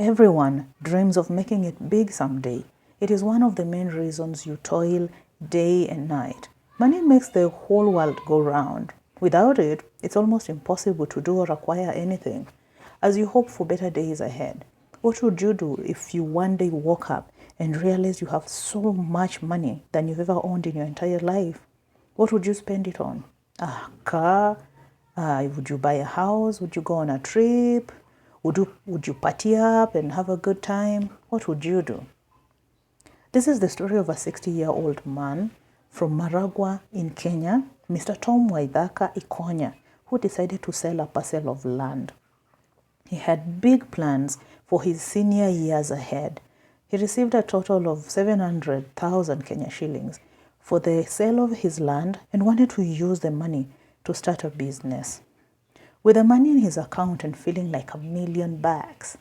Everyone dreams of making it big someday. It is one of the main reasons you toil day and night. Money makes the whole world go round. Without it, it's almost impossible to do or acquire anything. As you hope for better days ahead, what would you do if you one day woke up and realized you have so much money than you've ever owned in your entire life? What would you spend it on? A car? Would you buy a house? Would you go on a trip? Would you party up and have a good time? What would you do? This is the story of a 60-year-old man from Maragua in Kenya, Mr. Tom Waithaka Ikonya, who decided to sell a parcel of land. He had big plans for his senior years ahead. He received a total of 700,000 Kenya shillings for the sale of his land and wanted to use the money to start a business. With the money in his account and feeling like $1,000,000,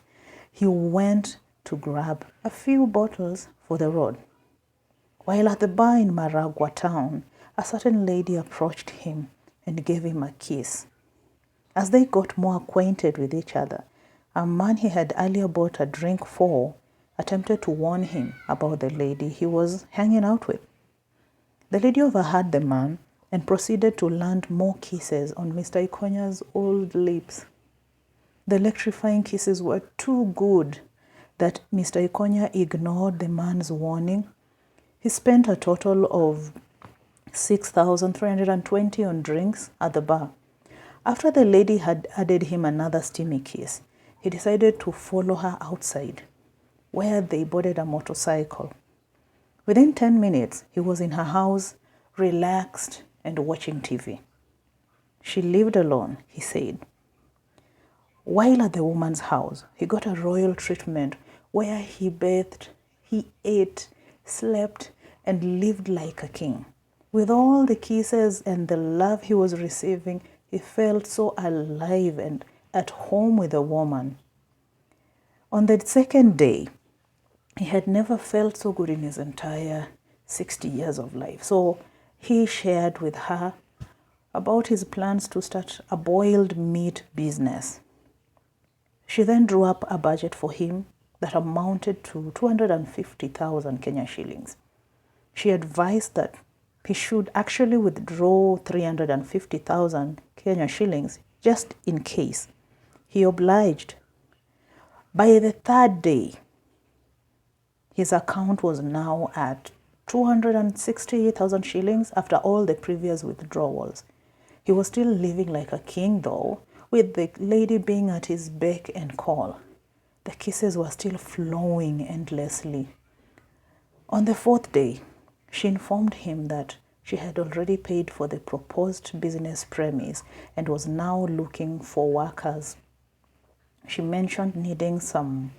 he went to grab a few bottles for the road. While at the bar in Maragua town, a certain lady approached him and gave him a kiss. As they got more acquainted with each other, a man he had earlier bought a drink for attempted to warn him about the lady he was hanging out with. The lady overheard the man and proceeded to land more kisses on Mr. Ikonya's old lips. The electrifying kisses were too good that Mr. Ikonya ignored the man's warning. He spent a total of 6,320 on drinks at the bar. After the lady had added him another steamy kiss, he decided to follow her outside, where they boarded a motorcycle. Within 10 minutes, he was in her house, relaxed and watching TV. She lived alone, he said. While at the woman's house, he got a royal treatment where he bathed, he ate, slept, and lived like a king. With all the kisses and the love he was receiving, he felt so alive and at home with the woman. On the second day, he had never felt so good in his entire 60 years of life. So he shared with her about his plans to start a boiled meat business. She then drew up a budget for him that amounted to 250,000 Kenya shillings. She advised that he should actually withdraw 350,000 Kenya shillings just in case. He obliged. By the third day, his account was now at 260,000 shillings after all the previous withdrawals. He was still living like a king though, with the lady being at his beck and call. The kisses were still flowing endlessly. On the fourth day, she informed him that she had already paid for the proposed business premise and was now looking for workers. She mentioned needing some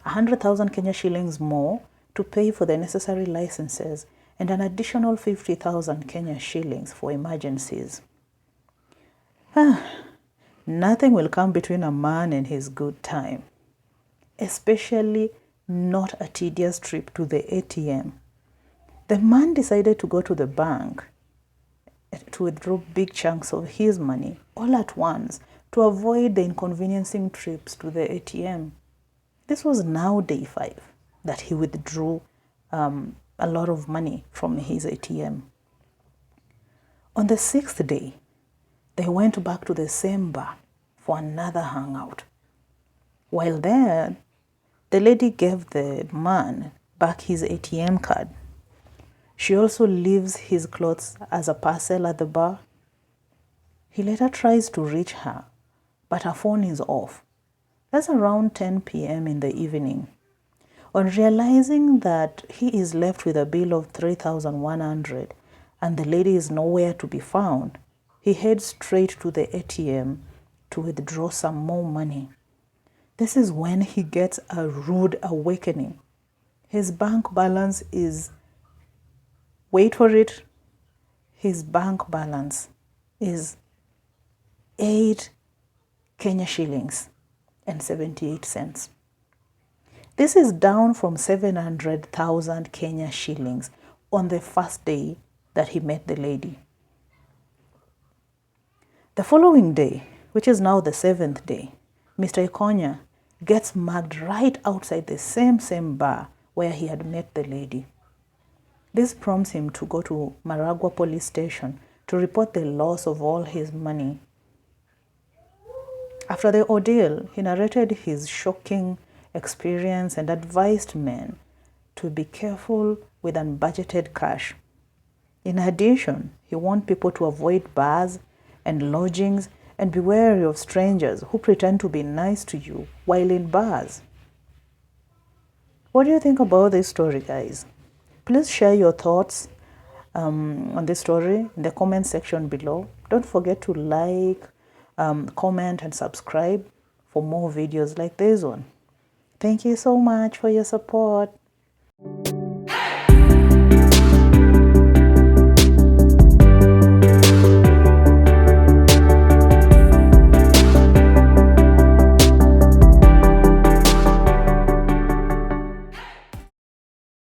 100,000 Kenya shillings more to pay for the necessary licenses and an additional 50,000 Kenya shillings for emergencies. Nothing will come between a man and his good time, especially not a tedious trip to the ATM. The man decided to go to the bank to withdraw big chunks of his money all at once to avoid the inconveniencing trips to the ATM. This was now day 5 that he withdrew a lot of money from his ATM. On the 6th day, they went back to the same bar for another hangout. While there, the lady gave the man back his ATM card. She also leaves his clothes as a parcel at the bar. He later tries to reach her, but her phone is off. That's around 10 p.m. in the evening. On realizing that he is left with a bill of 3,100 and the lady is nowhere to be found, he heads straight to the ATM to withdraw some more money. This is when he gets a rude awakening. His bank balance is, wait for it, his bank balance is 8 Kenya shillings and 78 cents. This is down from 700,000 Kenya shillings on the first day that he met the lady. The following day, which is now the 7th day, Mr. Ikonya gets mugged right outside the same bar where he had met the lady. This prompts him to go to Maragua police station to report the loss of all his money. After the ordeal, he narrated his shocking experience and advised men to be careful with unbudgeted cash. In addition, he warned people to avoid bars and lodgings and be wary of strangers who pretend to be nice to you while in bars. What do you think about this story, guys? Please share your thoughts on this story in the comment section below. Don't forget to like, comment, and subscribe for more videos like this one. Thank you so much for your support.